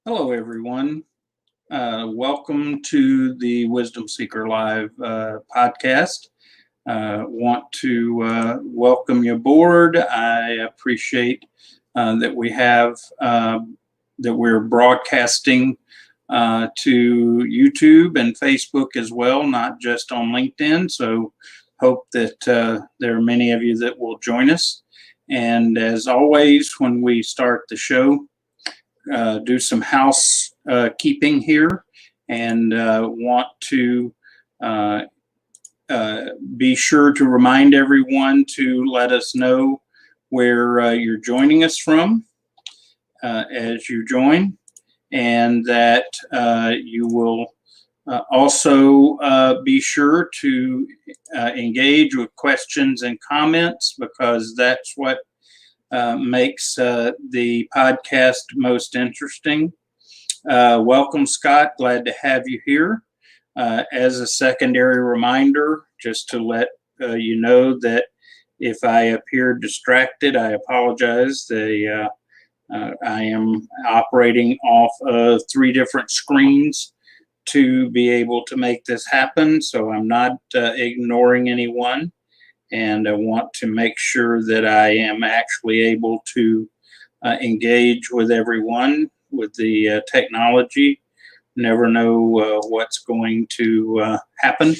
Hello, everyone. Welcome to the Wisdom Seeker Live podcast. Want to welcome you aboard. I appreciate that we're broadcasting to YouTube and Facebook as well, not just on LinkedIn. So hope that there are many of you that will join us. And as always, when we start the show, do some house keeping here and want to be sure to remind everyone to let us know where you're joining us from as you join, and that you will also be sure to engage with questions and comments, because that's what makes the podcast most interesting. Welcome, Scott. Glad to have you here. As a secondary reminder, just to let you know that if I appear distracted, I apologize. I am operating off of 3 different screens to be able to make this happen, so I'm not ignoring anyone. And I want to make sure that I am actually able to engage with everyone with the technology. Never know what's going to happen.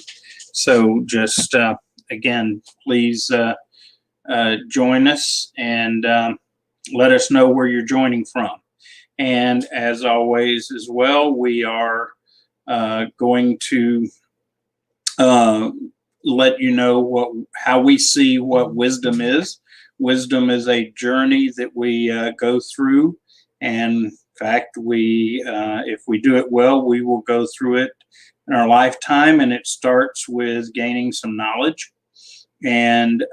So just, again, please join us and let us know where you're joining from. And as always as well, we are going to let you know how we see what wisdom is. Wisdom is a journey that we go through, and in fact, if we do it well, we will go through it in our lifetime. And it starts with gaining some knowledge, and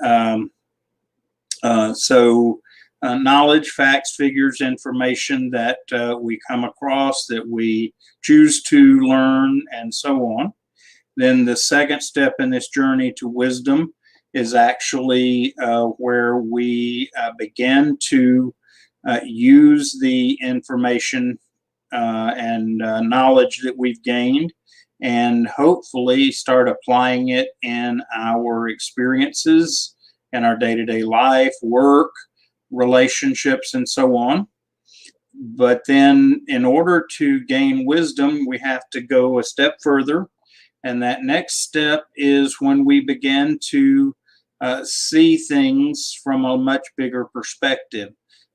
knowledge, facts, figures, information that we come across, that we choose to learn, and so on. Then the second step in this journey to wisdom is actually where we begin to use the information and knowledge that we've gained, and hopefully start applying it in our experiences in our day-to-day life, work, relationships, and so on. But then in order to gain wisdom, we have to go a step further. And that next step is when we begin to see things from a much bigger perspective.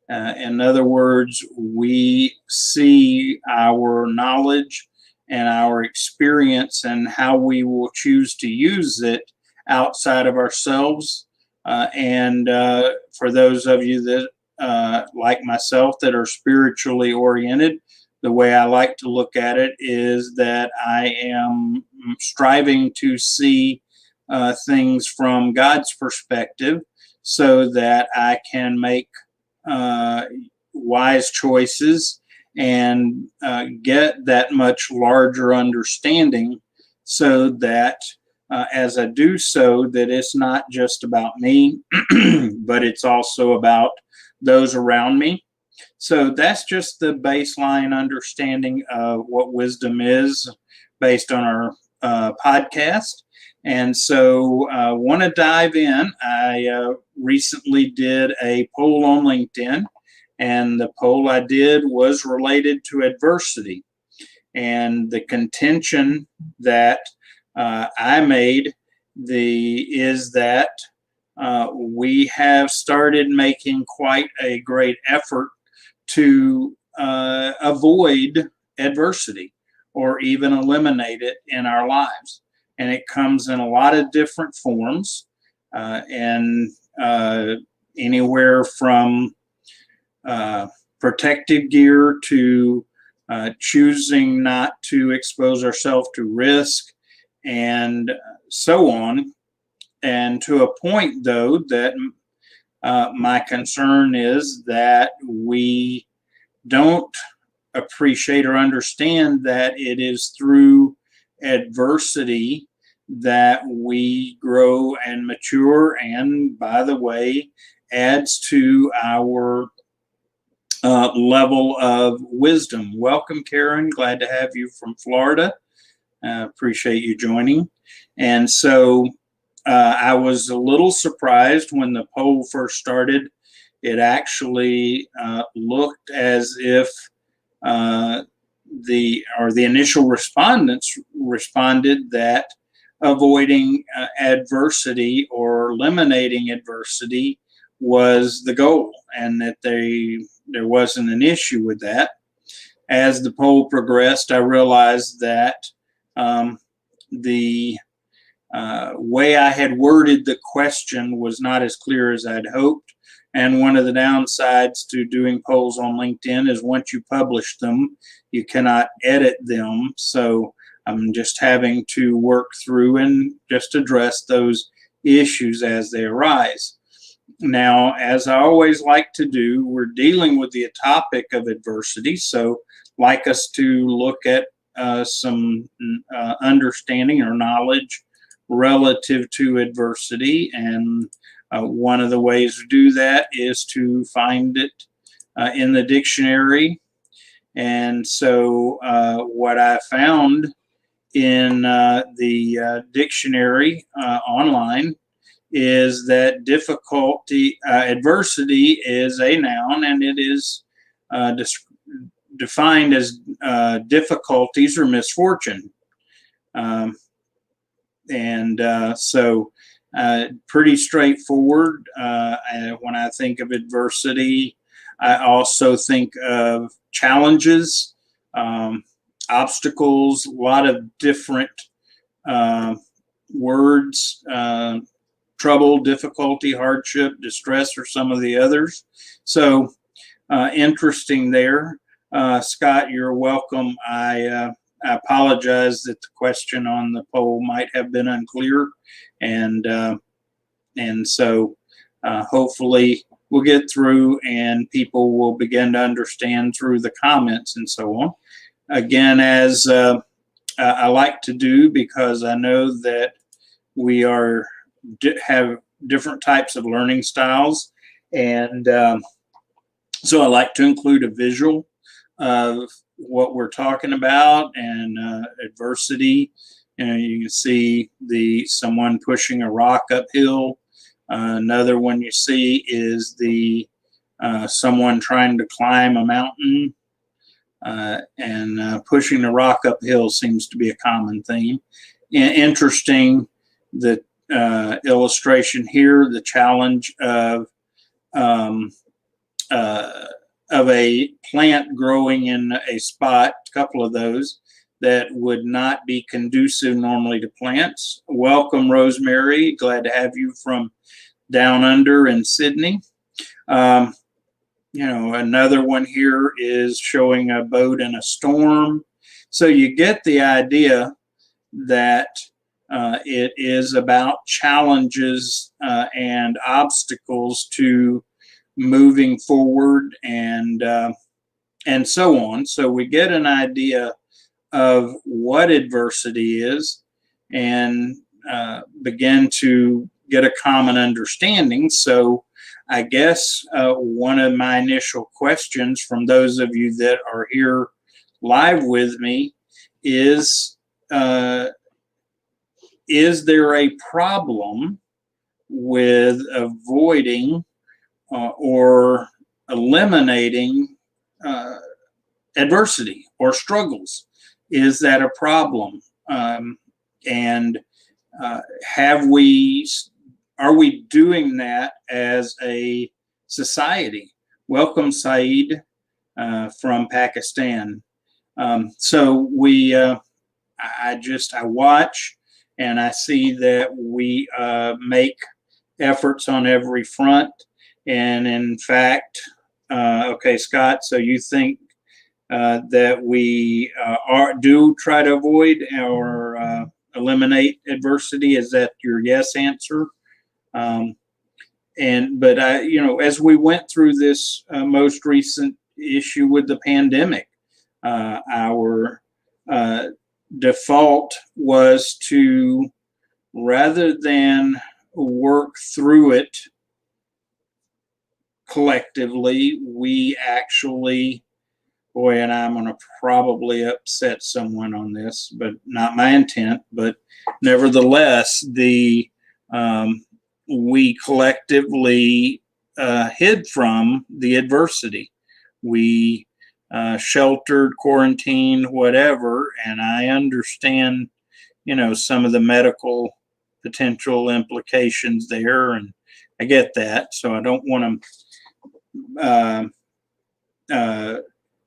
In other words, we see our knowledge and our experience and how we will choose to use it outside of ourselves. And for those of you that, like myself, that are spiritually oriented, the way I like to look at it is that I am striving to see things from God's perspective, so that I can make wise choices and get that much larger understanding, so that as I do so, that it's not just about me, but it's also about those around me. So that's just the baseline understanding of what wisdom is based on our podcast. And so I want to dive in. I recently did a poll on LinkedIn, and the poll I did was related to adversity. And the contention that I made is that we have started making quite a great effort to avoid adversity or even eliminate it in our lives. And it comes in a lot of different forms, and anywhere from protective gear to choosing not to expose ourselves to risk, and so on. And to a point, though, that my concern is that we don't appreciate or understand that it is through adversity that we grow and mature, and, by the way, adds to our level of wisdom. Welcome, Karen. Glad to have you from Florida. Appreciate you joining. And so I was a little surprised when the poll first started. It actually looked as if the initial respondents responded that avoiding adversity or eliminating adversity was the goal, and that there wasn't an issue with that. As the poll progressed, I realized that the way I had worded the question was not as clear as I'd hoped. And one of the downsides to doing polls on LinkedIn is once you publish them, you cannot edit them. So I'm just having to work through and just address those issues as they arise. Now, as I always like to do, we're dealing with the topic of adversity. So like us to look at some understanding or knowledge relative to adversity. And one of the ways to do that is to find it in the dictionary. And so what I found in the dictionary online is that adversity is a noun, and it is defined as difficulties or misfortune. So pretty straightforward. When I think of adversity, I also think of challenges, obstacles, a lot of different words. Trouble, difficulty, hardship, distress, or some of the others. So interesting there. Scott, you're welcome. I apologize that the question on the poll might have been unclear, and so hopefully we'll get through and people will begin to understand through the comments and so on. Again, as I like to do, because I know that we have different types of learning styles, and so I like to include a visual of what we're talking about. And adversity, you can see someone pushing a rock uphill. Another one you see is someone trying to climb a mountain, and pushing the rock uphill seems to be a common theme. Interesting, the illustration here, the challenge of a plant growing in a spot, a couple of those that would not be conducive normally to plants. Welcome, Rosemary. Glad to have you from down under in Sydney. Another one here is showing a boat in a storm. So you get the idea that it is about challenges and obstacles to moving forward, and so on. So we get an idea of what adversity is, and begin to get a common understanding. So I guess one of my initial questions from those of you that are here live with me is there a problem with avoiding or eliminating adversity or struggles? Is that a problem? And are we doing that as a society? Welcome, Saeed, from Pakistan. So I watch and I see that we make efforts on every front. And in fact, okay, Scott, so you think that we do try to avoid or eliminate adversity? Is that your yes answer? But as we went through this most recent issue with the pandemic, our default was to, rather than work through it collectively, we actually, boy, and I'm going to probably upset someone on this, but not my intent, but nevertheless, we collectively hid from the adversity. We sheltered, quarantined, whatever, and I understand, some of the medical potential implications there, and I get that. So I don't want to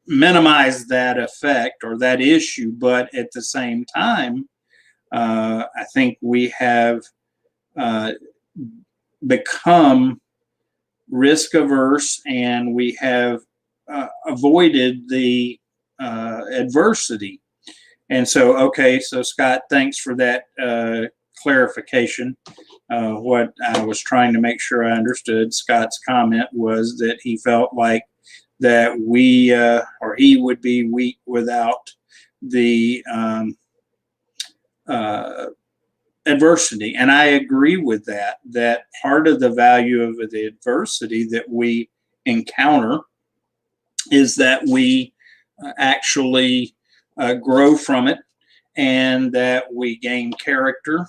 minimize that effect or that issue, but at the same time, I think we have become risk averse, and we have avoided the adversity. And so, okay, so Scott, thanks for that clarification. What I was trying to make sure I understood, Scott's comment was that he felt like that we or he would be weak without the adversity. And I agree with that, that part of the value of the adversity that we encounter is that we actually grow from it, and that we gain character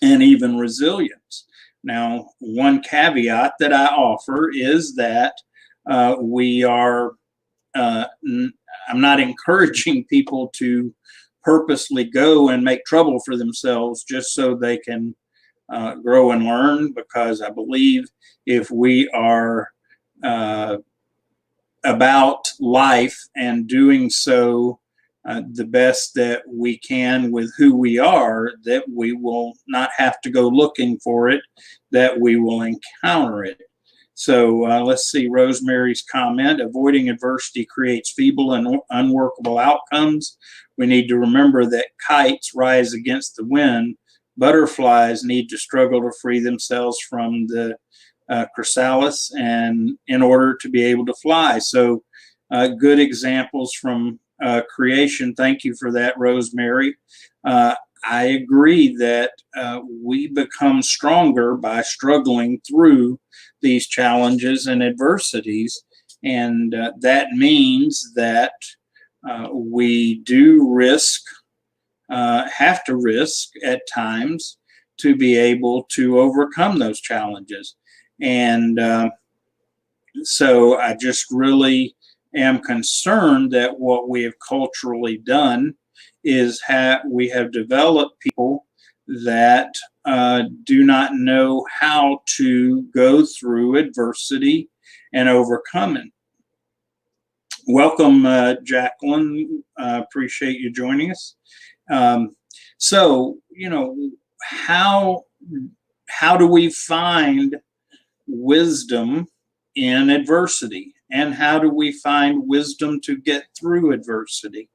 and even resilience. Now, one caveat that I offer is that we are, I'm not encouraging people to purposely go and make trouble for themselves just so they can grow and learn, because I believe if we are about life and doing so the best that we can with who we are, that we will not have to go looking for it, that we will encounter it. So let's see Rosemary's comment. Avoiding adversity creates feeble and unworkable outcomes. We need to remember that kites rise against the wind. Butterflies need to struggle to free themselves from the chrysalis and in order to be able to fly. So good examples from creation. Thank you for that, Rosemary. I agree that we become stronger by struggling through these challenges and adversities. And that means that we do have to risk at times to be able to overcome those challenges. And so I just really am concerned that what we have culturally done is we have developed people that do not know how to go through adversity and overcome it. Welcome, Jacqueline. Appreciate you joining us. So, how do we find wisdom in adversity? And how do we find wisdom to get through adversity?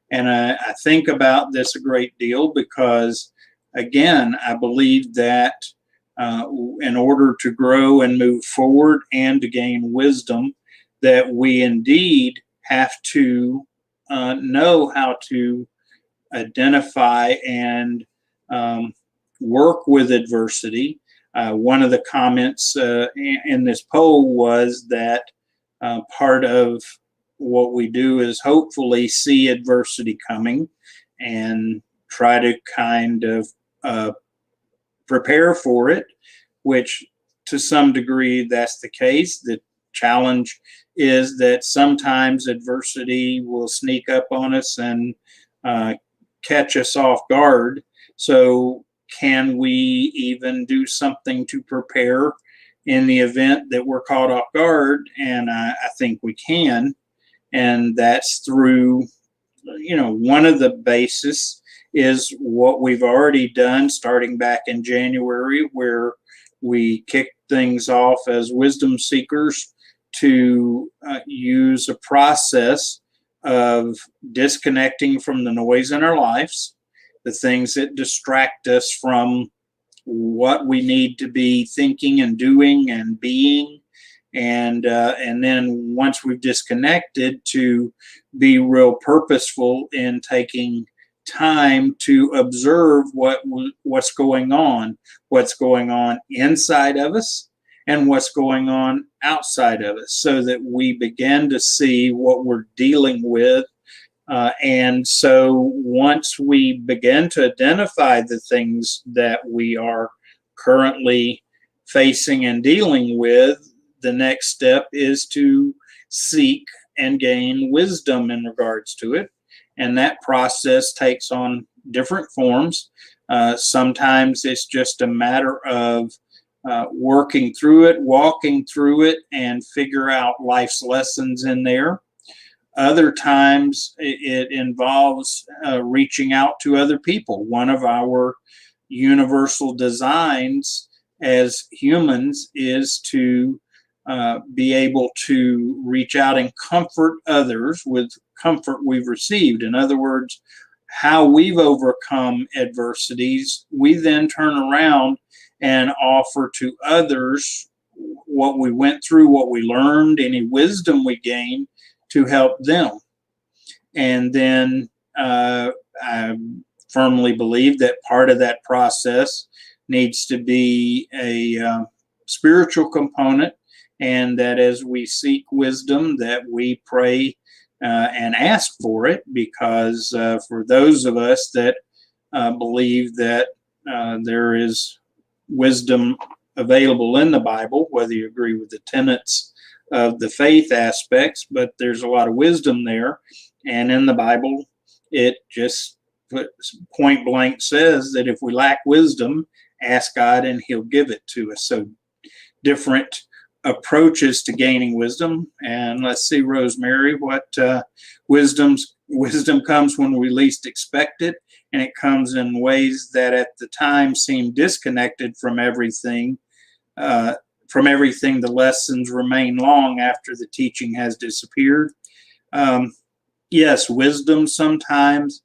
And I think about this a great deal because, again, I believe that in order to grow and move forward and to gain wisdom, that we indeed have to know how to identify and work with adversity. One of the comments in this poll was that part of what we do is hopefully see adversity coming and try to kind of prepare for it, which to some degree that's the case. The challenge is that sometimes adversity will sneak up on us and catch us off guard. So can we even do something to prepare in the event that we're caught off guard? And I think we can. And that's through, one of the basis is what we've already done starting back in January, where we kicked things off as wisdom seekers to use a process of disconnecting from the noise in our lives, the things that distract us from what we need to be thinking and doing and being. And then once we've disconnected, to be real purposeful in taking time to observe what's going on inside of us, and what's going on outside of us, so that we begin to see what we're dealing with. And so once we begin to identify the things that we are currently facing and dealing with, the next step is to seek and gain wisdom in regards to it. And that process takes on different forms. Sometimes it's just a matter of working through it, walking through it, and figure out life's lessons in there. Other times it involves reaching out to other people. One of our universal designs as humans is to be able to reach out and comfort others with comfort we've received. In other words, how we've overcome adversities, we then turn around and offer to others what we went through, what we learned, any wisdom we gained, to help them. And then I firmly believe that part of that process needs to be a spiritual component, and that as we seek wisdom, that we pray and ask for it, because for those of us that believe that there is wisdom available in the Bible, whether you agree with the tenets of the faith aspects, but there's a lot of wisdom there. And in the Bible, it just point blank says that if we lack wisdom, ask God and he'll give it to us. So different approaches to gaining wisdom. And let's see, Rosemary, what wisdom comes when we least expect it, and it comes in ways that at the time seem disconnected from everything. The lessons remain long after the teaching has disappeared. Yes, wisdom sometimes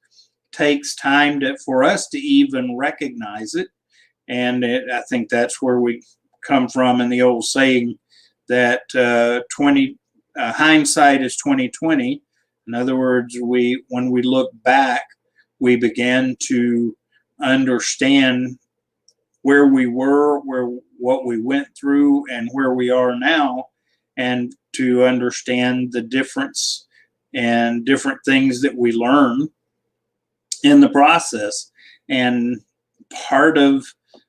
takes time for us to even recognize it. And I think that's where we come from in the old saying that hindsight is 20/20. In other words, when we look back, we begin to understand where we were, what we went through, and where we are now, and to understand the difference and different things that we learn in the process. And part of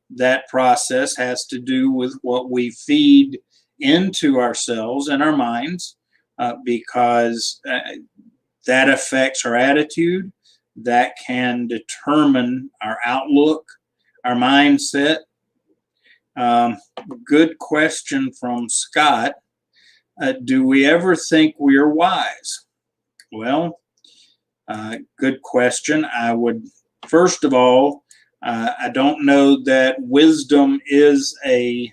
that process has to do with what we feed into ourselves and our minds, because that affects our attitude, that can determine our outlook, our mindset. Good question from Scott. Do we ever think we are wise? Well, good question. I would, first of all, I don't know that wisdom is an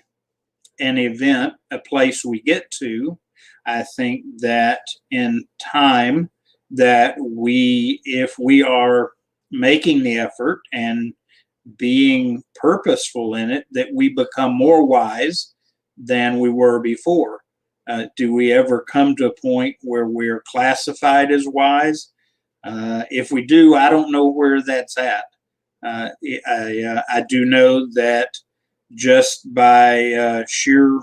event, a place we get to. I think that in time that if we are making the effort and being purposeful in it, that we become more wise than we were before. Do we ever come to a point where we're classified as wise? If we do, I don't know where that's at. I do know that just by sheer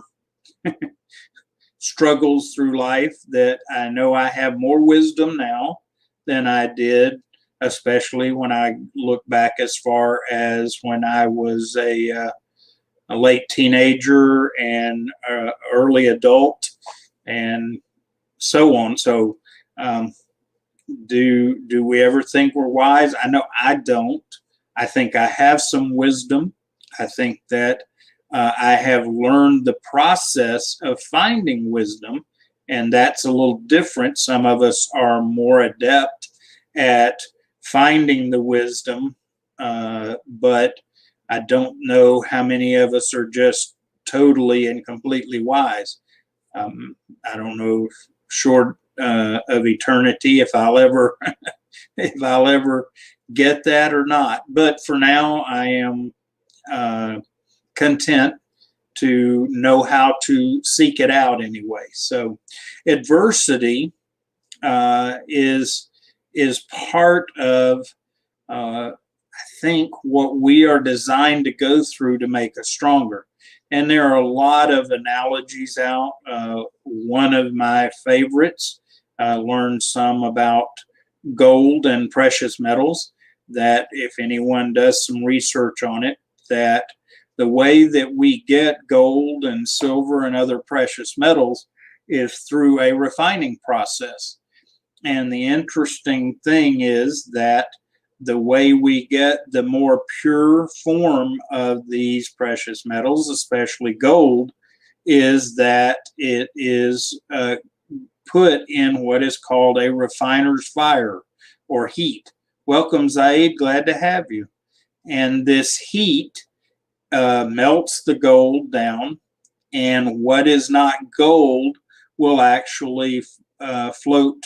struggles through life, that I know I have more wisdom now than I did, especially when I look back as far as when I was a late teenager and early adult and so on. So do we ever think we're wise? I know I don't. I think I have some wisdom. I think that I have learned the process of finding wisdom, and that's a little different. Some of us are more adept at finding the wisdom, but I don't know how many of us are just totally and completely wise. I don't know, short of eternity, if I'll ever get that or not. But for now, I am content to know how to seek it out anyway. So adversity is part of I think what we are designed to go through to make us stronger. And there are a lot of analogies out. One of my favorites, learned some about gold and precious metals, that if anyone does some research on it, that the way that we get gold and silver and other precious metals is through a refining process. And the interesting thing is that the way we get the more pure form of these precious metals, especially gold, is that it is put in what is called a refiner's fire or heat. Welcome, Zaid. Glad to have you. And this heat melts the gold down, and what is not gold will actually float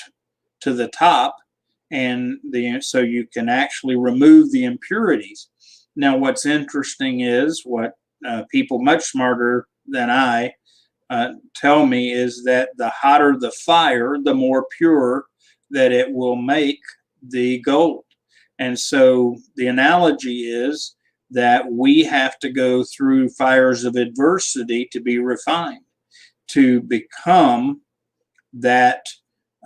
to the top, and so you can actually remove the impurities. Now, what's interesting is what people much smarter than I tell me is that the hotter the fire, the more pure that it will make the gold. And so the analogy is that we have to go through fires of adversity to be refined, to become that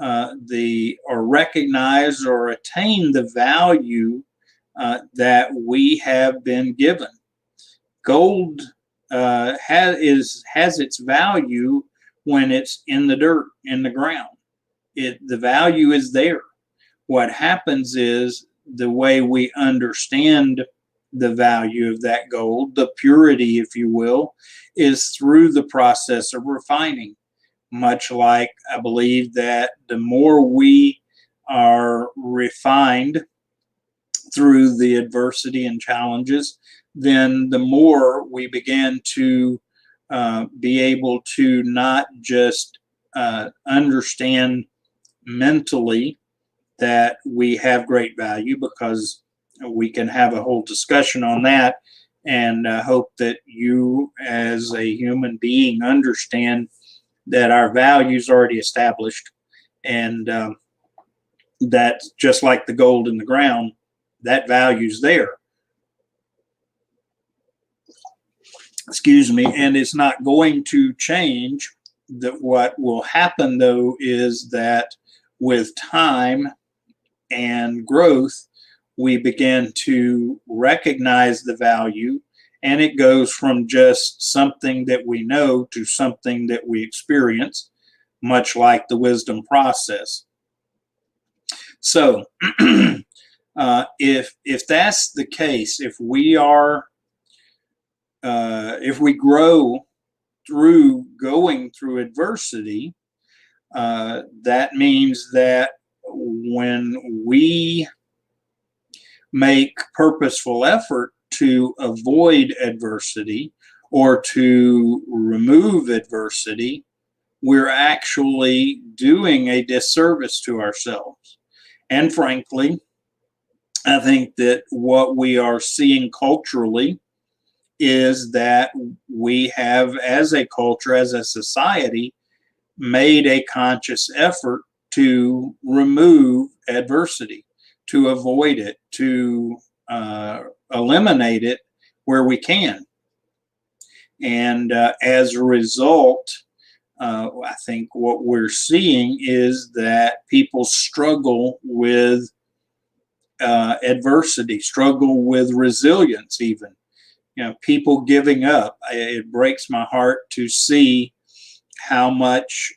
or recognize or attain the value that we have been given. Gold has its value when it's in the dirt, in the ground. The value is there. What happens is the way we understand the value of that gold, the purity, if you will, is through the process of refining. Much like I believe that the more we are refined through the adversity and challenges, then the more we begin to be able to not just understand mentally that we have great value, because we can have a whole discussion on that, and hope that you as a human being understand that our values already established, and that just like the gold in the ground, that value's there. Excuse me, and it's not going to change. That what will happen though is that with time and growth, we begin to recognize the value, and it goes from just something that we know to something that we experience, much like the wisdom process. So if that's the case, if we grow through going through adversity, that means that when we make purposeful effort to avoid adversity or to remove adversity, we're actually doing a disservice to ourselves. And frankly, I think that what we are seeing culturally is that we have, as a culture, as a society, made a conscious effort to remove adversity, to avoid it, to eliminate it where we can. And as a result, I think what we're seeing is that people struggle with adversity, struggle with resilience even. You know, people giving up. It breaks my heart to see how much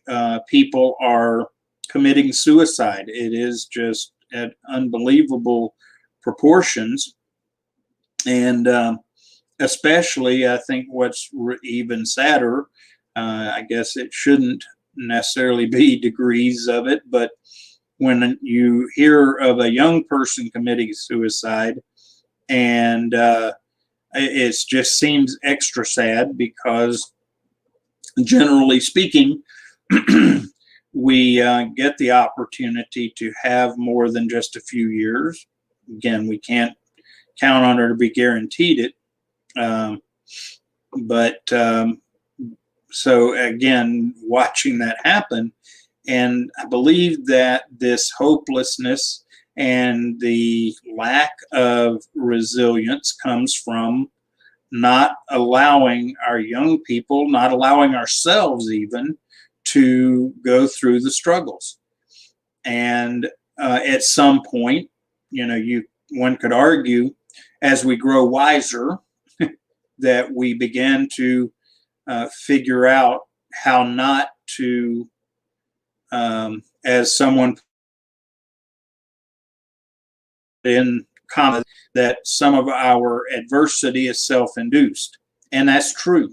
people are committing suicide. It is just at unbelievable proportions. And especially, I think what's even sadder, I guess it shouldn't necessarily be degrees of it, but when you hear of a young person committing suicide, and it just seems extra sad, because generally speaking, we get the opportunity to have more than just a few years. Again, we can't count on it or be guaranteed it. So again, watching that happen, and I believe that this hopelessness and the lack of resilience comes from not allowing our young people, not allowing ourselves even, to go through the struggles. And at some point, one could argue, as we grow wiser, that we begin to figure out how not to, as someone in comment, that some of our adversity is self-induced, and that's true.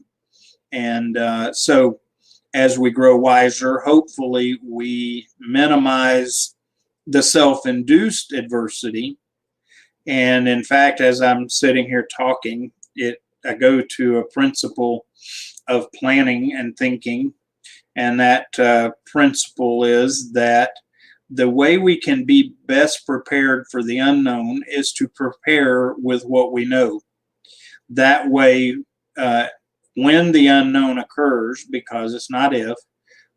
And so as we grow wiser, hopefully we minimize the self-induced adversity. And in fact, as I'm sitting here talking, I go to a principle of planning and thinking, and that principle is that the way we can be best prepared for the unknown is to prepare with what we know. That way, when the unknown occurs, because it's not if,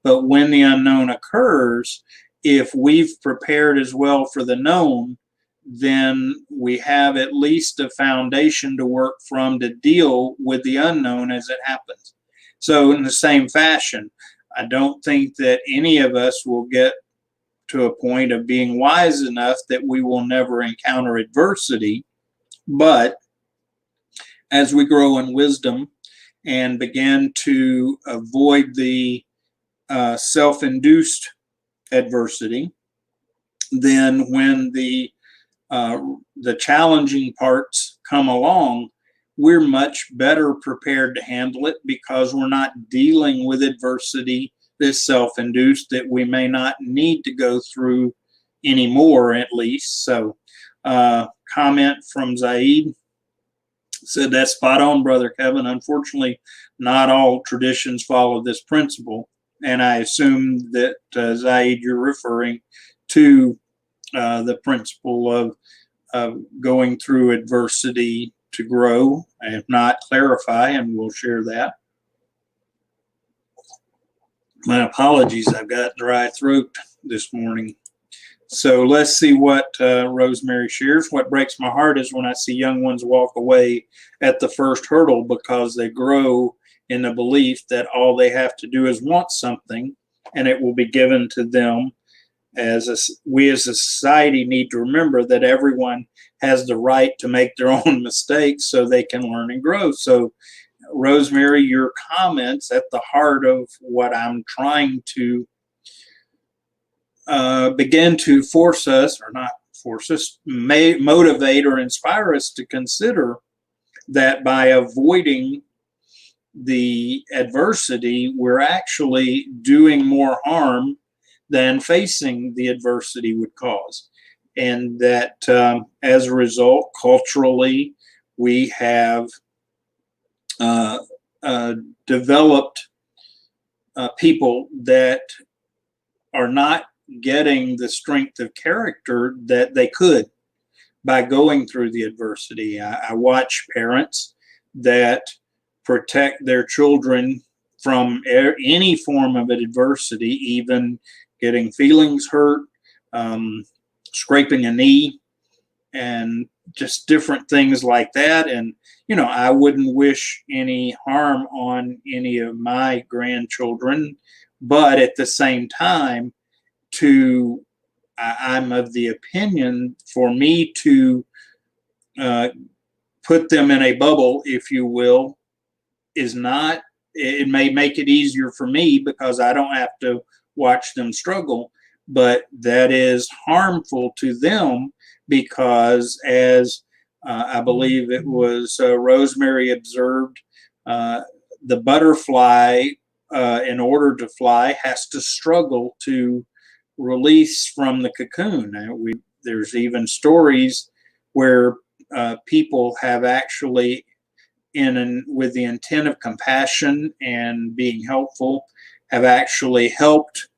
but when the unknown occurs, if we've prepared as well for the known, then we have at least a foundation to work from to deal with the unknown as it happens. So in the same fashion, I don't think that any of us will get to a point of being wise enough that we will never encounter adversity. But as we grow in wisdom and begin to avoid the self-induced adversity, then when the challenging parts come along, we're much better prepared to handle it, because we're not dealing with adversity that's self-induced that we may not need to go through anymore, at least. So comment from Zaid said, that's spot on, Brother Kevin. Unfortunately, not all traditions follow this principle. And I assume that, Zaid, you're referring to the principle of going through adversity to grow. If not, clarify, and we'll share that. My apologies, I've got dry throat this morning. So let's see what Rosemary shares. What breaks my heart is when I see young ones walk away at the first hurdle because they grow in the belief that all they have to do is want something and it will be given to them. We as a society need to remember that everyone has the right to make their own mistakes so they can learn and grow. So Rosemary, your comments at the heart of what I'm trying to begin to force us, or not force us, motivate or inspire us to consider that by avoiding the adversity, we're actually doing more harm than facing the adversity would cause. And that as a result, culturally, we have developed people that are not getting the strength of character that they could by going through the adversity. I watch parents that protect their children from any form of adversity, even getting feelings hurt, scraping a knee, and just different things like that. And, I wouldn't wish any harm on any of my grandchildren, but at the same time, I'm of the opinion, for me to put them in a bubble, if you will, is not, it may make it easier for me because I don't have to watch them struggle, but that is harmful to them because, as I believe it was Rosemary observed, the butterfly, in order to fly, has to struggle to release from the cocoon. There's even stories where people have actually, with the intent of compassion and being helpful, have actually helped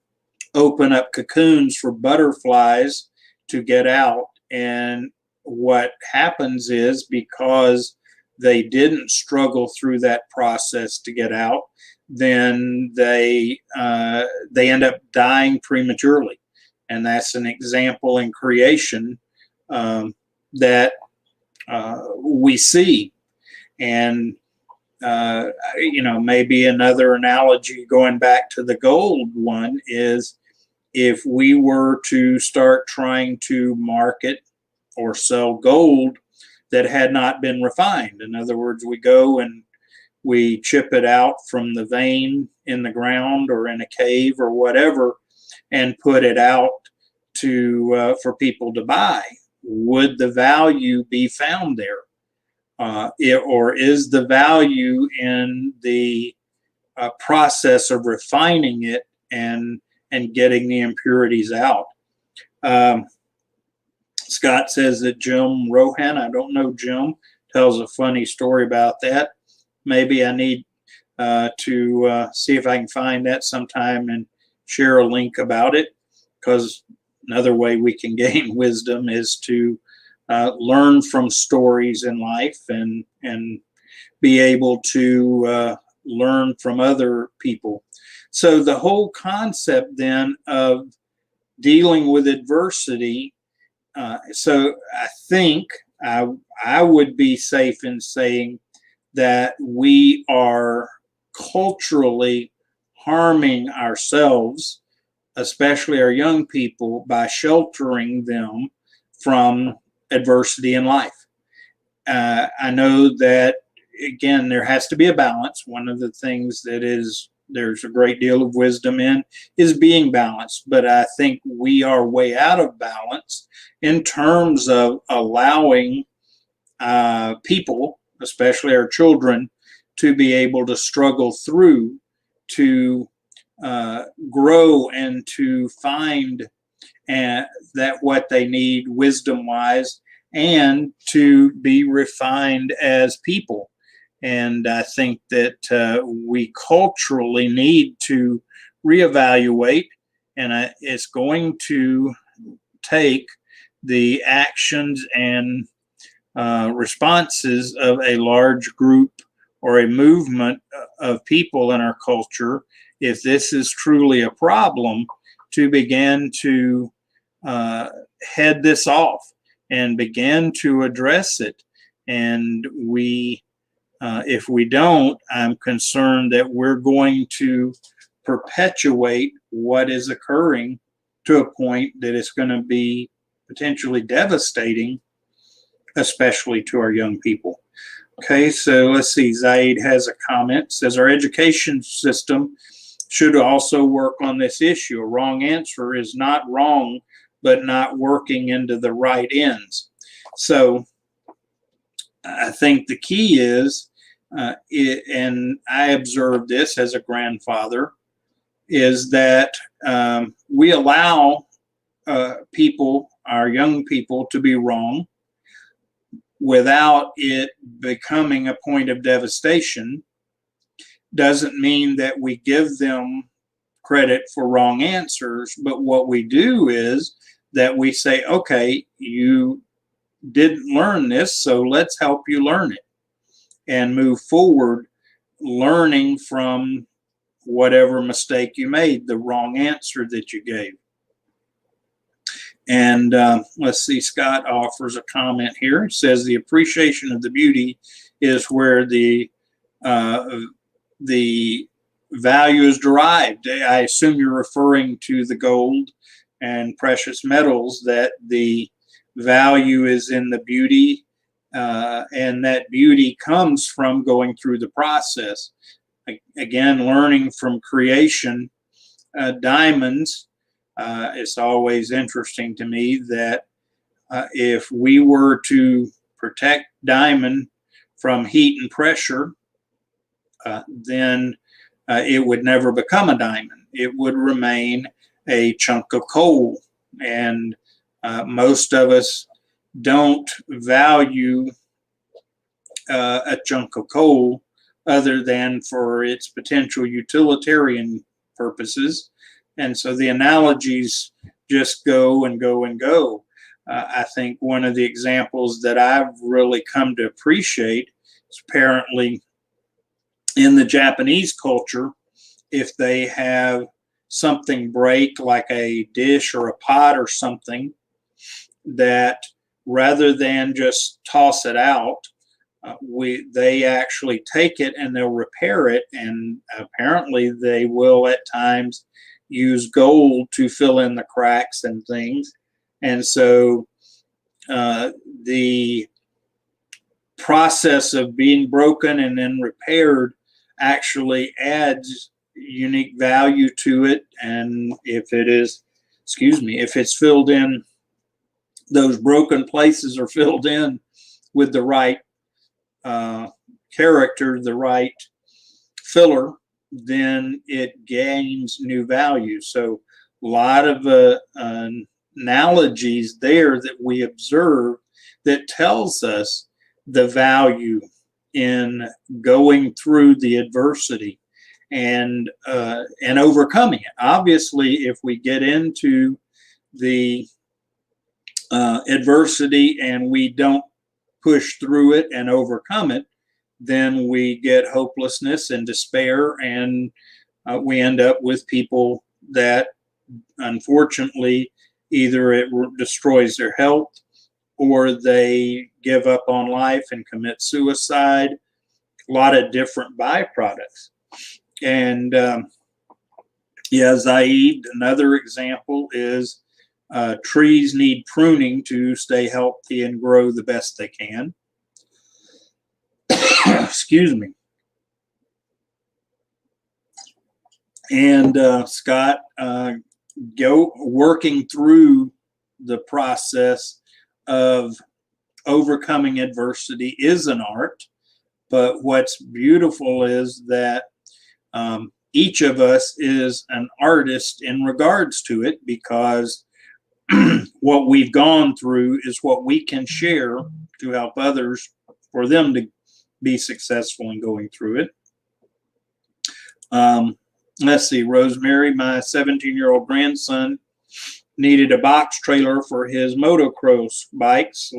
open up cocoons for butterflies to get out. And what happens is, because they didn't struggle through that process to get out, then they end up dying prematurely. And that's an example in creation that we see. And maybe another analogy going back to the gold one is if we were to start trying to market or sell gold that had not been refined. In other words, we go and we chip it out from the vein in the ground or in a cave or whatever and put it out for people to buy. Would the value be found there? Or is the value in the process of refining it and getting the impurities out? Scott says that Jim Rohan, I don't know Jim, tells a funny story about that. Maybe I need to see if I can find that sometime and share a link about it, because another way we can gain wisdom is to learn from stories in life and be able to learn from other people. So the whole concept then of dealing with adversity, so I think I would be safe in saying that we are culturally harming ourselves, especially our young people, by sheltering them from adversity in life. I know that, again, there has to be a balance. One of the things that there's a great deal of wisdom in is being balanced, but I think we are way out of balance in terms of allowing people, especially our children, to be able to struggle through, to grow and to find that what they need wisdom wise, and to be refined as people. And I think that we culturally need to reevaluate, and it's going to take the actions and responses of a large group or a movement of people in our culture, if this is truly a problem, to begin to head this off and begin to address it. And if we don't, I'm concerned that we're going to perpetuate what is occurring to a point that it's going to be potentially devastating, especially to our young people. Okay, so let's see. Zaid has a comment. Says our education system should also work on this issue. A wrong answer is not wrong, but not working into the right ends. So I think the key is, and I observed this as a grandfather, is that we allow people, our young people, to be wrong without it becoming a point of devastation. Doesn't mean that we give them credit for wrong answers, but what we do is that we say, okay, you didn't learn this, so let's help you learn it and move forward, learning from whatever mistake you made, the wrong answer that you gave. And let's see, Scott offers a comment here. It says the appreciation of the beauty is where the value is derived. I assume you're referring to the gold and precious metals, that the value is in the beauty, and that beauty comes from going through the process. Again, learning from creation, diamonds, it's always interesting to me that if we were to protect diamond from heat and pressure, then it would never become a diamond. It would remain a chunk of coal. And most of us don't value a chunk of coal other than for its potential utilitarian purposes. And so the analogies just go and go and go. I think one of the examples that I've really come to appreciate is apparently in the Japanese culture, if they have something break, like a dish or a pot or something, that rather than just toss it out, they actually take it and they'll repair it, and apparently they will at times use gold to fill in the cracks and things. And so the process of being broken and then repaired actually adds unique value to it. And if it is, if it's filled in, those broken places are filled in with the right character, the right filler, then it gains new value. So a lot of analogies there that we observe that tells us the value in going through the adversity and overcoming it. Obviously, if we get into the adversity and we don't push through it and overcome it, then we get hopelessness and despair, and we end up with people that unfortunately either it destroys their health or they give up on life and commit suicide. A lot of different byproducts. And Zaid, another example is trees need pruning to stay healthy and grow the best they can. Excuse me. And Scott, working through the process of overcoming adversity is an art, but what's beautiful is that each of us is an artist in regards to it, because what we've gone through is what we can share to help others for them to be successful in going through it. Let's see, Rosemary, my 17-year-old grandson needed a box trailer for his motocross bikes,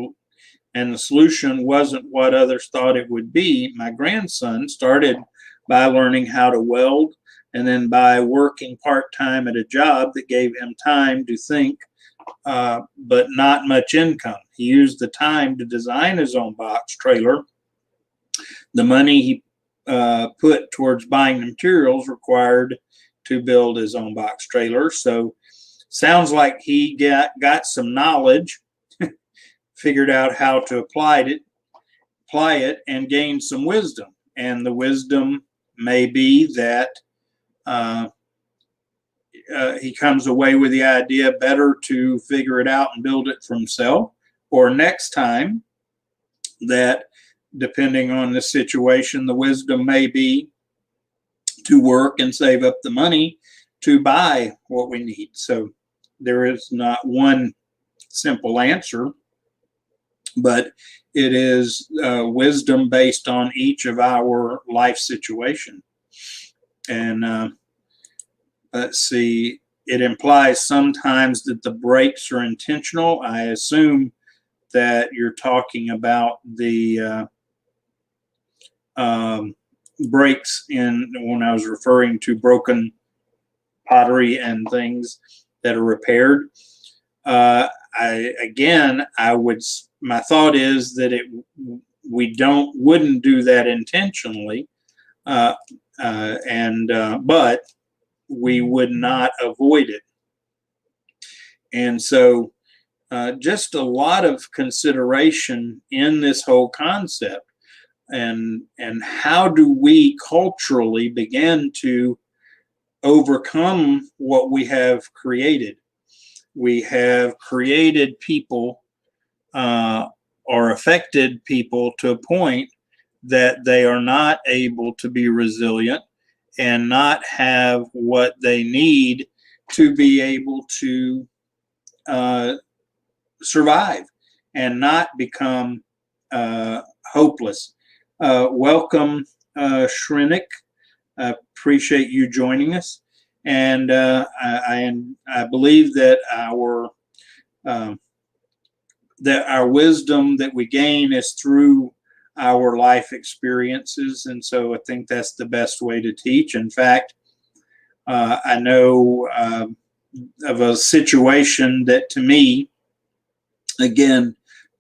and the solution wasn't what others thought it would be. My grandson started by learning how to weld, and then by working part-time at a job that gave him time to think, but not much income. He used the time to design his own box trailer. The money he put towards buying the materials required to build his own box trailer. So sounds like he got some knowledge, figured out how to apply it, and gained some wisdom. And the wisdom may be that he comes away with the idea better to figure it out and build it for himself, or next time that, depending on the situation, the wisdom may be to work and save up the money to buy what we need. So there is not one simple answer, but it is wisdom based on each of our life situation. And let's see, it implies sometimes that the breaks are intentional. I assume that you're talking about the breaks when I was referring to broken pottery and things that are repaired. My thought is that we wouldn't do that intentionally, but we would not avoid it. And so just a lot of consideration in this whole concept. And how do we culturally begin to overcome what we have created? We have created people or affected people to a point that they are not able to be resilient and not have what they need to be able to survive and not become hopeless. Welcome, Shrenik. Appreciate you joining us. And I believe that our wisdom that we gain is through our life experiences, and so I think that's the best way to teach. In fact, I know of a situation that, to me, again,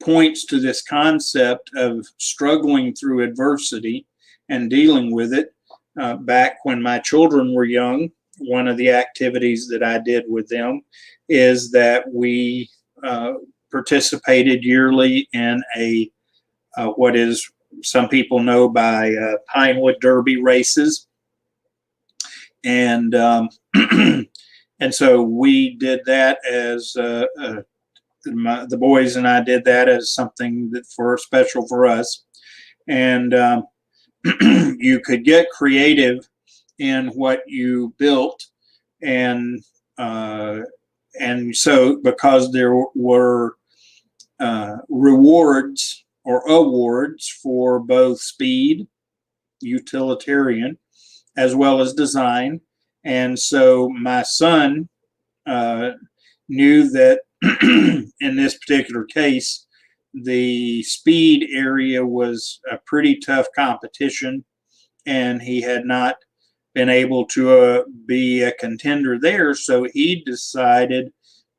points to this concept of struggling through adversity and dealing with it. Back when my children were young, one of the activities that I did with them is that we participated yearly in a what is some people know by Pinewood Derby races, and and so we did that as the boys and I did that as something that for special for us, and you could get creative in what you built, and so because there were rewards or awards for both speed, utilitarian, as well as design, and so my son knew that in this particular case, the speed area was a pretty tough competition, and he had not been able to be a contender there. So he decided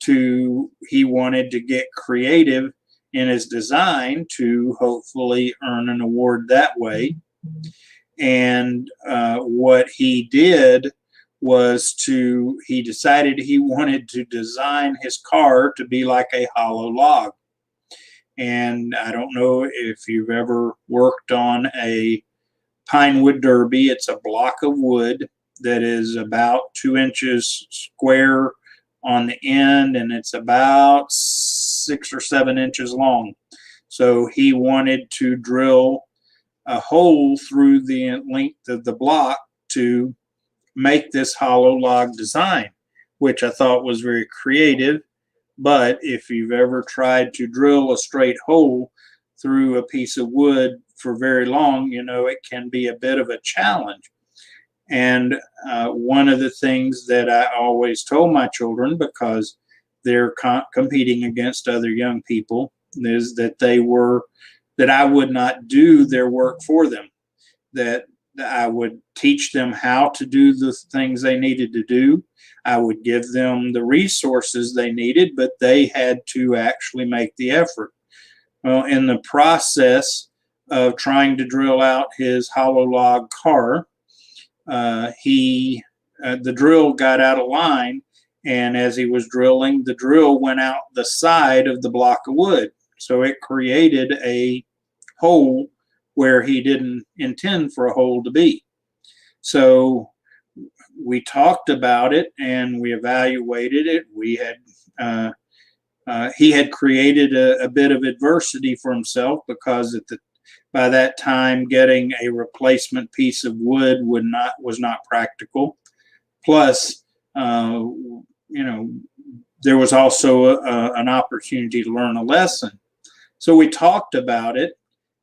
he wanted to get creative in his design to hopefully earn an award that way. And what he did was he decided he wanted to design his car to be like a hollow log. And I don't know if you've ever worked on a Pinewood Derby. It's a block of wood that is about 2 inches square on the end, and it's about 6 or 7 inches long. So he wanted to drill a hole through the length of the block to make this hollow log design, which I thought was very creative. But if you've ever tried to drill a straight hole through a piece of wood for very long, you know it can be a bit of a challenge. And one of the things that I always told my children, because they're competing against other young people, is that that I would not do their work for them, that I would teach them how to do the things they needed to do. I would give them the resources they needed, but they had to actually make the effort. Well, in the process of trying to drill out his hollow log car, the drill got out of line, and as he was drilling, the drill went out the side of the block of wood. So it created a hole where he didn't intend for a hole to be. So we talked about it and we evaluated it. He had created a bit of adversity for himself, because by that time getting a replacement piece of wood was not practical. Plus, there was also an opportunity to learn a lesson. So we talked about it,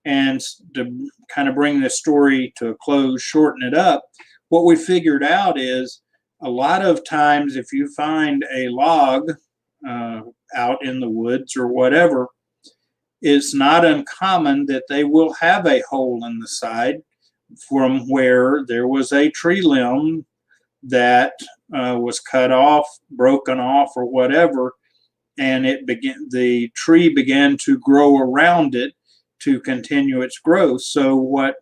and to kind of bring this story to a close, shorten it up, what we figured out is a lot of times if you find a log out in the woods or whatever, it's not uncommon that they will have a hole in the side from where there was a tree limb that was cut off, broken off, or whatever, and the tree began to grow around it to continue its growth. So what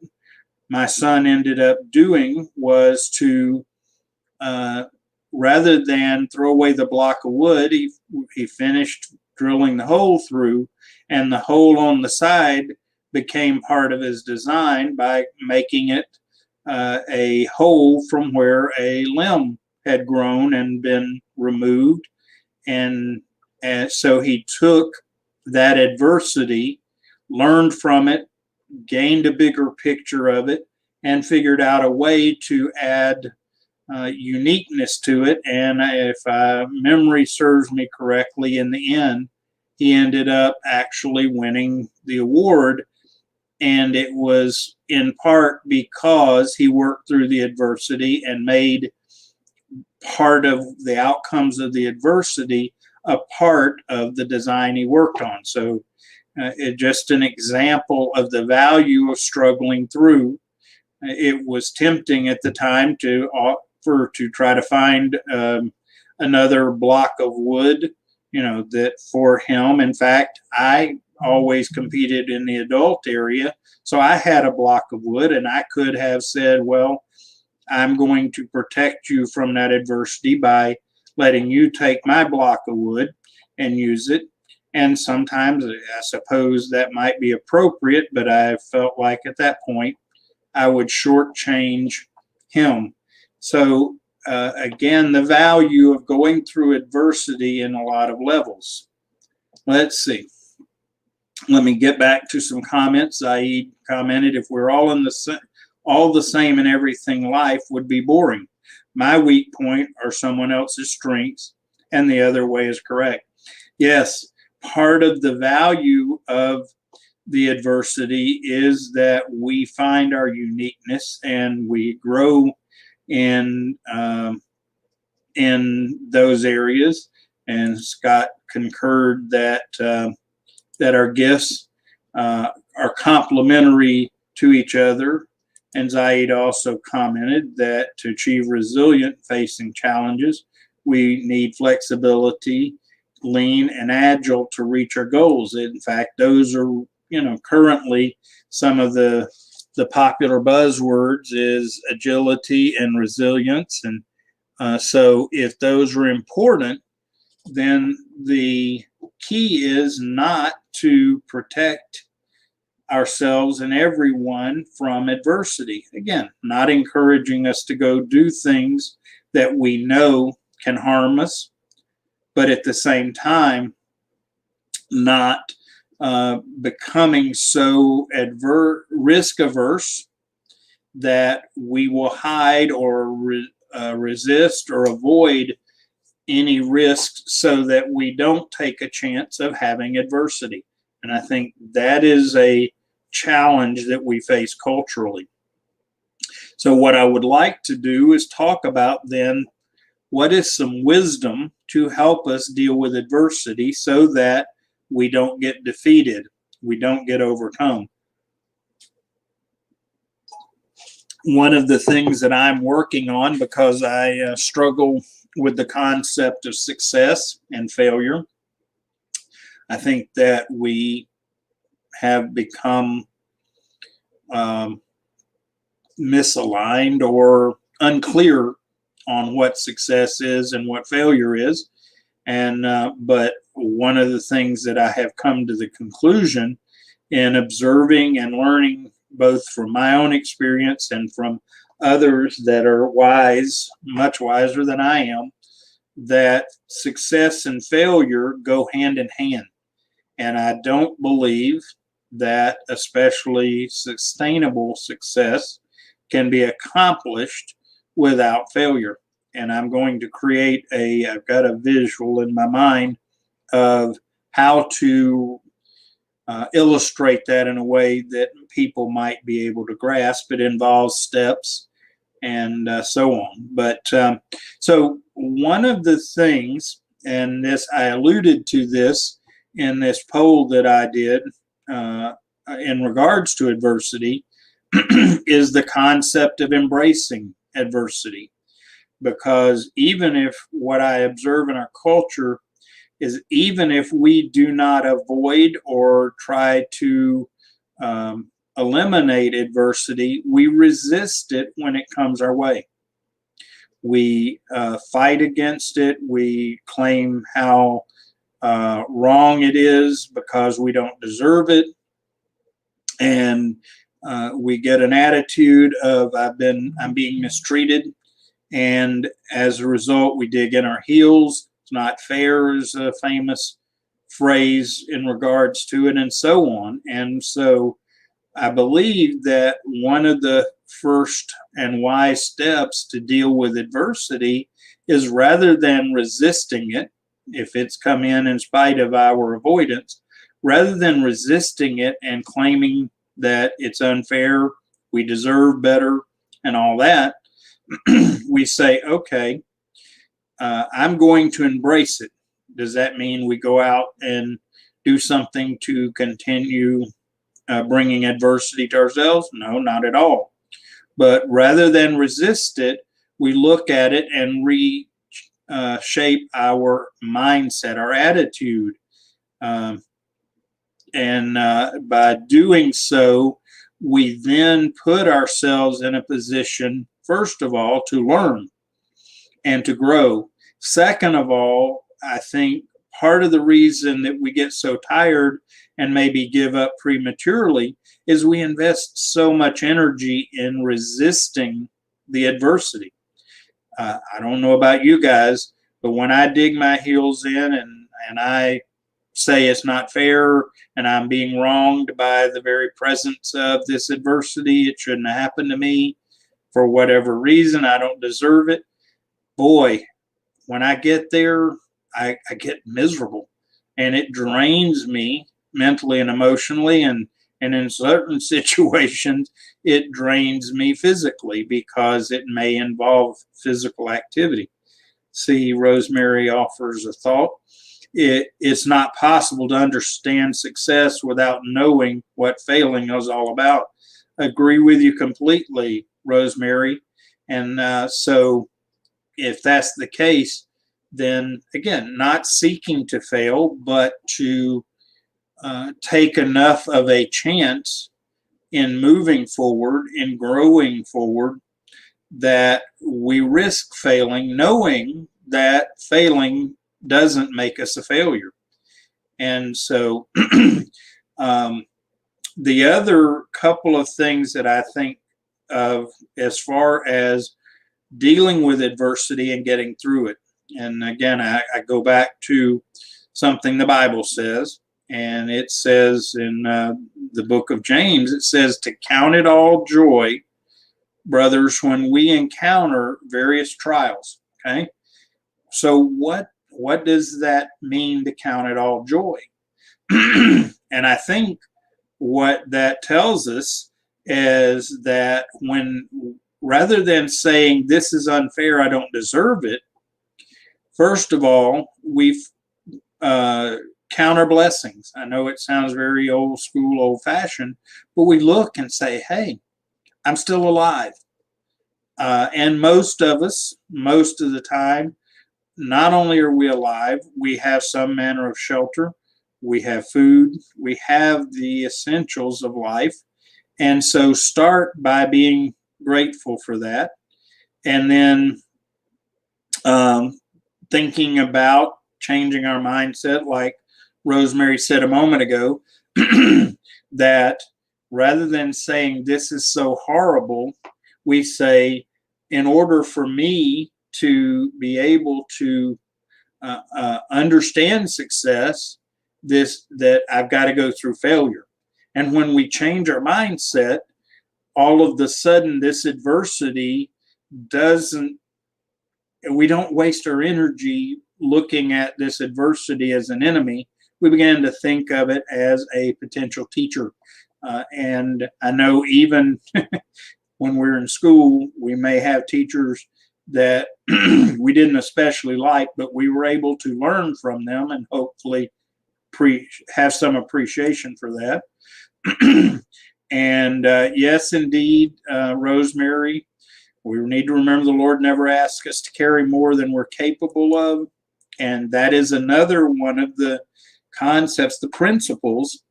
my son ended up doing was to, rather than throw away the block of wood, he finished drilling the hole through, and the hole on the side became part of his design by making it a hole from where a limb had grown and been removed. And so he took that adversity, learned from it, gained a bigger picture of it, and figured out a way to add uniqueness to it. And if memory serves me correctly, in the end, he ended up actually winning the award. And it was in part because he worked through the adversity and made part of the outcomes of the adversity a part of the design he worked on. So it's just an example of the value of struggling through. It was tempting at the time to try to find another block of wood, that for him. In fact, I always competed in the adult area. So I had a block of wood, and I could have said, well, I'm going to protect you from that adversity by letting you take my block of wood and use it. And sometimes I suppose that might be appropriate, but I felt like at that point I would shortchange him. So again, the value of going through adversity in a lot of levels. Let's see. Let me get back to some comments. Zaid commented, if we're all the same in everything, life would be boring. My weak point are someone else's strengths, and the other way is correct. Yes, part of the value of the adversity is that we find our uniqueness and we grow in those areas. And Scott concurred that that our gifts are complementary to each other. And Zaid also commented that to achieve resilience facing challenges, we need flexibility, lean, and agile to reach our goals. In fact, those are, currently some of the popular buzzwords is agility and resilience. And so if those are important, then the key is not to protect ourselves and everyone from adversity. Again, not encouraging us to go do things that we know can harm us, but at the same time, not becoming so risk averse that we will hide or resist or avoid any risks so that we don't take a chance of having adversity. And I think that is a challenge that we face culturally. So what I would like to do is talk about then what is some wisdom to help us deal with adversity so that we don't get defeated, we don't get overcome. One of the things that I'm working on, because I struggle with the concept of success and failure, I think that we have become misaligned or unclear on what success is and what failure is. And but one of the things that I have come to the conclusion in observing and learning both from my own experience and from others that are wise, much wiser than I am, that success and failure go hand in hand. And I don't believe that especially sustainable success can be accomplished without failure. And I'm going to create I've got a visual in my mind of how to illustrate that in a way that people might be able to grasp. It involves steps and so on. But so one of the things, and this, I alluded to this in this poll that I did in regards to adversity, is the concept of embracing adversity. Because even if what I observe in our culture is, even if we do not avoid or try to eliminate adversity, we resist it when it comes our way. We fight against it. We claim how wrong it is because we don't deserve it. And we get an attitude of I'm being mistreated. And as a result, we dig in our heels. It's not fair is a famous phrase in regards to it, and so on. And so I believe that one of the first and wise steps to deal with adversity is, rather than resisting it, if it's come in spite of our avoidance, rather than resisting it and claiming that it's unfair, we deserve better, and all that, we say, okay, I'm going to embrace it. Does that mean we go out and do something to continue bringing adversity to ourselves? No, not at all. But rather than resist it, we look at it and reshape our mindset, our attitude. And by doing so, we then put ourselves in a position, first of all, to learn and to grow. Second of all, I think part of the reason that we get so tired and maybe give up prematurely is we invest so much energy in resisting the adversity. I don't know about you guys, but when I dig my heels in and I say it's not fair and I'm being wronged by the very presence of this adversity, it shouldn't have happened to me for whatever reason, I don't deserve it. Boy, when I get there, I get miserable and it drains me mentally and emotionally. And in certain situations, it drains me physically because it may involve physical activity. See, Rosemary offers a thought. It's not possible to understand success without knowing what failing is all about. Agree with you completely, Rosemary. And so if that's the case, then again, not seeking to fail, but to take enough of a chance in moving forward, in growing forward, that we risk failing, knowing that failing doesn't make us a failure. And so the other couple of things that I think of as far as dealing with adversity and getting through it. And again, I go back to something the Bible says, and it says in the book of James, it says to count it all joy, brothers, when we encounter various trials. Okay, so what does that mean to count it all joy? And I think what that tells us is that when, rather than saying this is unfair, I don't deserve it, first of all, we count our blessings. I know it sounds very old school, old fashioned, but we look and say, hey, I'm still alive. And most of us, most of the time, not only are we alive, we have some manner of shelter, we have food, we have the essentials of life. And so start by being grateful for that. And then thinking about changing our mindset, like Rosemary said a moment ago, that rather than saying this is so horrible, we say, in order for me to be able to understand success, that I've got to go through failure. And when we change our mindset, all of the sudden this adversity we don't waste our energy looking at this adversity as an enemy. We began to think of it as a potential teacher. And I know even when we're in school, we may have teachers that we didn't especially like, but we were able to learn from them and hopefully have some appreciation for that. And yes, indeed, Rosemary, we need to remember the Lord never asks us to carry more than we're capable of. And that is another one of the concepts, the principles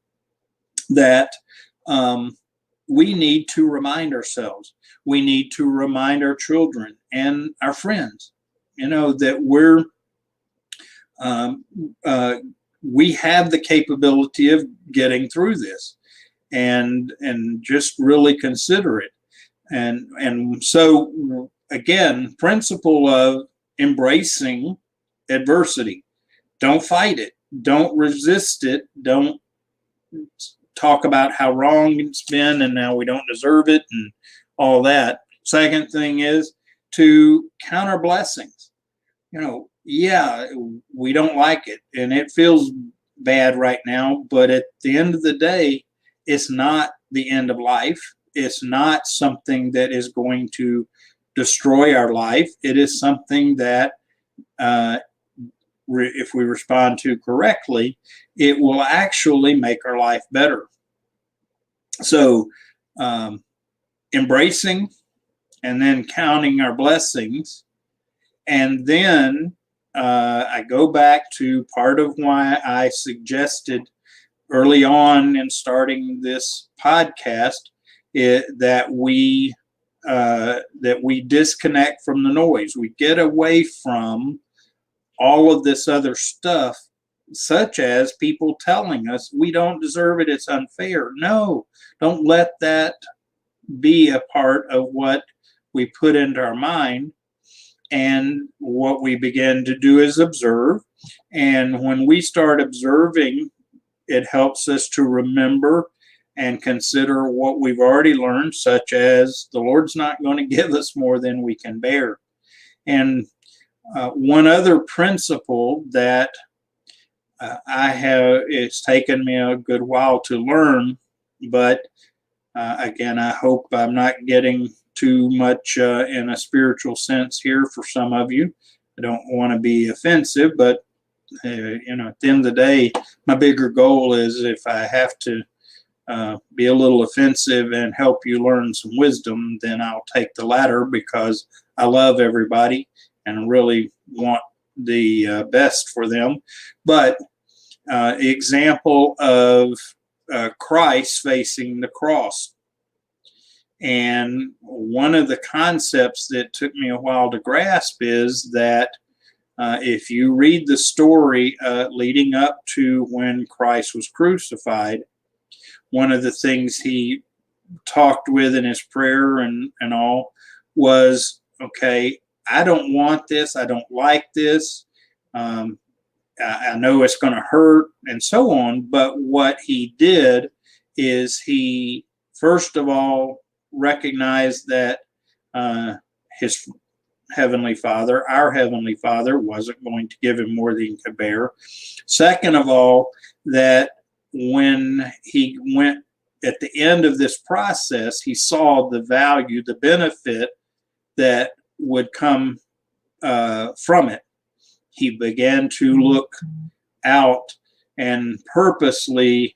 that we need to remind ourselves. We need to remind our children and our friends, that we have the capability of getting through this, and just really consider it. And so again, principle of embracing adversity. Don't fight it. Don't resist it. Don't talk about how wrong it's been and now we don't deserve it and all that. Second thing is to count our blessings. Yeah, we don't like it and it feels bad right now, but at the end of the day, it's not the end of life. It's not something that is going to destroy our life. It is something that if we respond to correctly, it will actually make our life better. So embracing and then counting our blessings. And then I go back to part of why I suggested early on in starting this podcast, that we disconnect from the noise. We get away from all of this other stuff, such as people telling us we don't deserve it, it's unfair. No, don't let that be a part of what we put into our mind. And what we begin to do is observe. And when we start observing, it helps us to remember and consider what we've already learned, such as the Lord's not going to give us more than we can bear. And one other principle that it's taken me a good while to learn, but again, I hope I'm not getting too much in a spiritual sense here for some of you. I don't want to be offensive, but at the end of the day, my bigger goal is, if I have to be a little offensive and help you learn some wisdom, then I'll take the latter, because I love everybody and really want the best for them. But example of Christ facing the cross. And one of the concepts that took me a while to grasp is that if you read the story leading up to when Christ was crucified, one of the things he talked with in his prayer and all was, okay, I don't want this. I don't like this. I know it's going to hurt and so on. But what he did is he, first of all, recognized that his Heavenly Father, our Heavenly Father, wasn't going to give him more than he could bear. Second of all, that when he went at the end of this process, he saw the value, the benefit that would come from it. He began to look out and purposely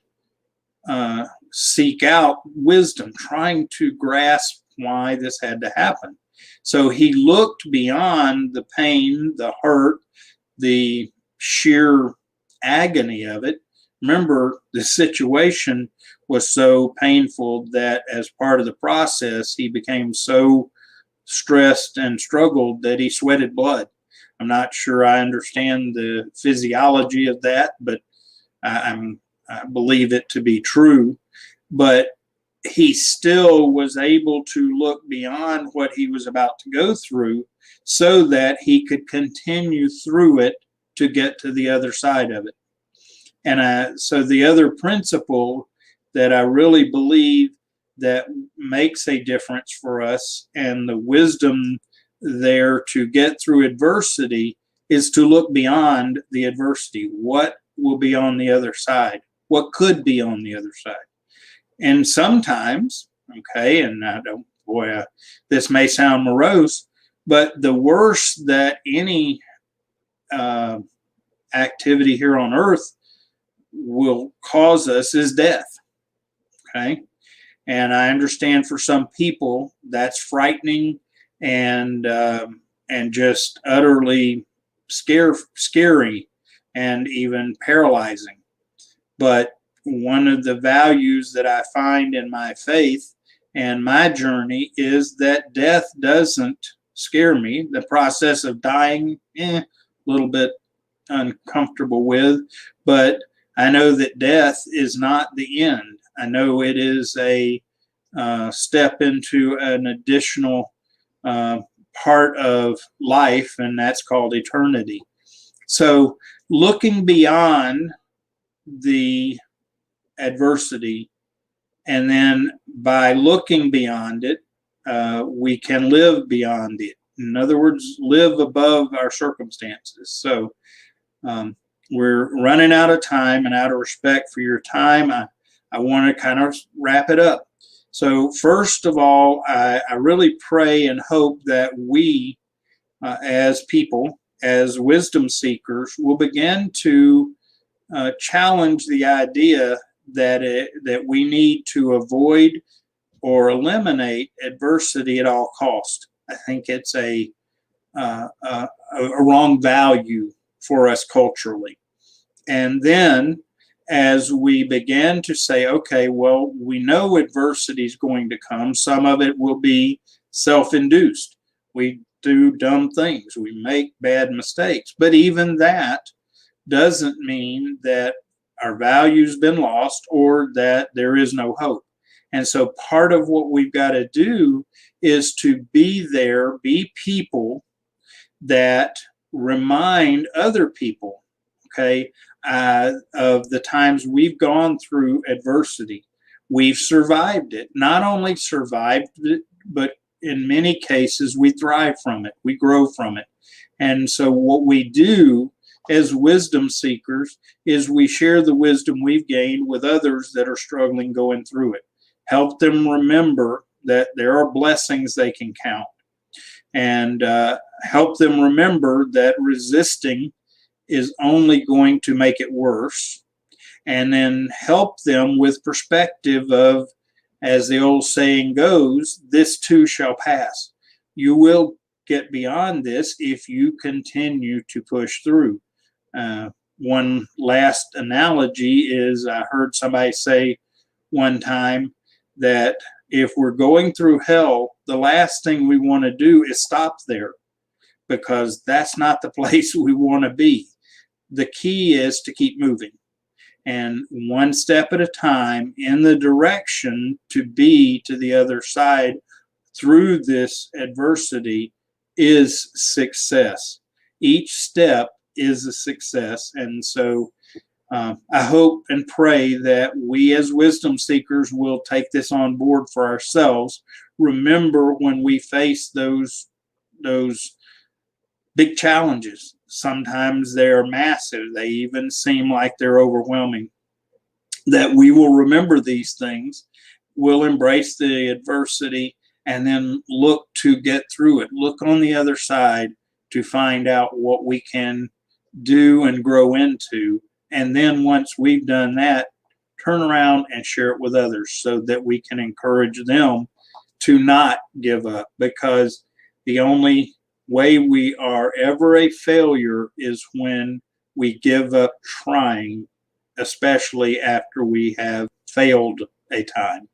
seek out wisdom, trying to grasp why this had to happen. So he looked beyond the pain, the hurt, the sheer agony of it. Remember, the situation was so painful that as part of the process, he became so stressed and struggled that he sweated blood. I'm not sure I understand the physiology of that, but I believe it to be true. But he still was able to look beyond what he was about to go through so that he could continue through it to get to the other side of it. And so the other principle that I really believe that makes a difference for us, and the wisdom there to get through adversity, is to look beyond the adversity. What will be on the other side? What could be on the other side? And sometimes, okay, and I don't, boy, this may sound morose, but the worst that any activity here on earth will cause us is death. Okay. And I understand for some people that's frightening and just utterly scary and even paralyzing. But one of the values that I find in my faith and my journey is that death doesn't scare me. The process of dying, a little bit uncomfortable with, but I know that death is not the end. I know it is a step into an additional part of life, and that's called eternity. So looking beyond the adversity, and then by looking beyond it, we can live beyond it. In other words, live above our circumstances. So we're running out of time, and out of respect for your time, I want to kind of wrap it up. So first of all, I really pray and hope that we, as people, as wisdom seekers, will begin to challenge the idea that we need to avoid or eliminate adversity at all cost. I think it's a wrong value for us culturally. And then as we began to say, okay, well, we know adversity is going to come. Some of it will be self-induced. We do dumb things. We make bad mistakes. But even that doesn't mean that our value's been lost or that there is no hope. And so part of what we've got to do is to be there, be people that remind other people, okay, of the times we've gone through adversity. We've survived it. Not only survived it, but in many cases, we thrive from it. We grow from it. And so what we do as wisdom seekers is we share the wisdom we've gained with others that are struggling going through it. Help them remember that there are blessings they can count, and help them remember that resisting is only going to make it worse, and then help them with perspective of, as the old saying goes, this too shall pass. You will get beyond this if you continue to push through. One last analogy is, I heard somebody say one time that if we're going through hell, the last thing we want to do is stop there, because that's not the place we want to be. The key is to keep moving, and one step at a time in the direction to be to the other side through this adversity is success. Each step is a success. And so I hope and pray that we as wisdom seekers will take this on board for ourselves. Remember, when we face those big challenges, sometimes they're massive. They even seem like they're overwhelming. That we will remember these things, we'll embrace the adversity, and then look to get through it. Look on the other side to find out what we can do and grow into. And then once we've done that, turn around and share it with others so that we can encourage them to not give up, because the only way we are ever a failure is when we give up trying, especially after we have failed a time.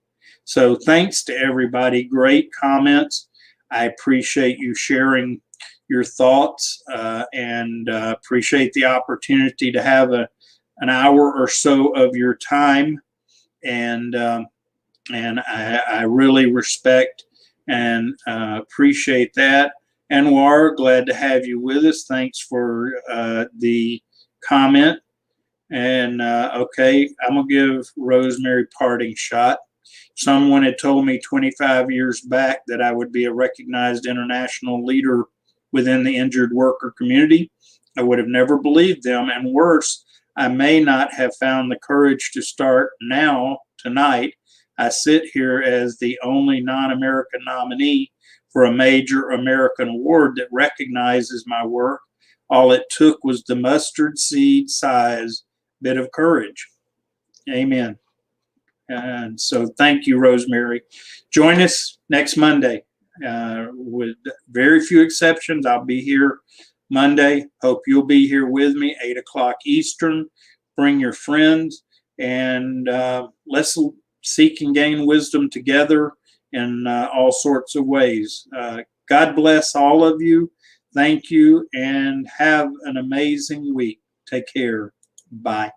So thanks to everybody. Great comments. I appreciate you sharing your thoughts, and appreciate the opportunity to have an hour or so of your time. And I really respect and appreciate that. Anwar, glad to have you with us. Thanks for the comment. And okay, I'm gonna give Rosemary parting shot. Someone had told me 25 years back that I would be a recognized international leader within the injured worker community. I would have never believed them, and worse, I may not have found the courage to start now, tonight. I sit here as the only non-American nominee for a major American award that recognizes my work. All it took was the mustard seed size bit of courage. Amen. And so thank you, Rosemary. Join us next Monday. With very few exceptions, I'll be here Monday. Hope you'll be here with me, 8 o'clock Eastern. Bring your friends, and let's seek and gain wisdom together in all sorts of ways. God bless all of you. Thank you, and have an amazing week. Take care. Bye.